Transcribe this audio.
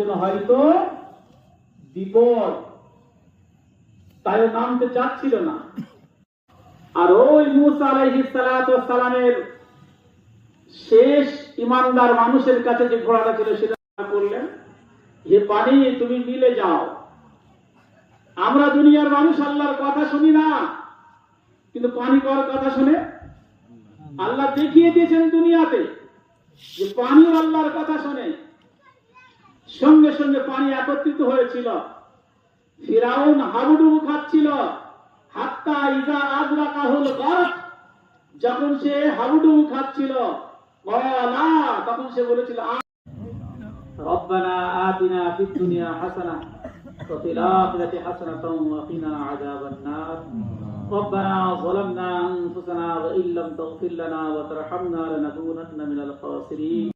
জন্য হয়তো বিপদ, তাই ও নামতে চাচ্ছিল না। আর ওই মুসা আলাইহিস সালাতু ওয়াস সালামের শেষ ইমানদার মানুষের কাছে যে ঘোড়াটা ছিল সেটা করলেন, হে পানি তুমি মিলে যাও। আমরা দুনিয়ার মানুষ আল্লাহর কথা শুনি না, কিন্তু পানি কার কথা শুনে? আল্লাহ দেখিয়ে দিয়েছেন দুনিয়াতে যে পানি আল্লাহর কথা শুনে। সঙ্গে সঙ্গে পানি একত্রিত হয়েছিল। ফিরাউন হাবুডুবু খাচ্ছিল, হাত্তা ইজা আদরাকাহুল গারক, যখন সে হাবুডুবু খাচ্ছিল ওয়ালা, তখন সে বলেছিল রব্বানা আতিনা ফিদ দুনিয়া হাসানাহ ওয়া ফিল আখিরাতি হাসানাতাও ওয়া কিনা আযাবান নার রব্বানা যালামনা আনফুসানা ওয়া ইল্লাম তাগফির লানা ওয়া তারহামনা লানাকুনান্না মিনাল খাসিরিন।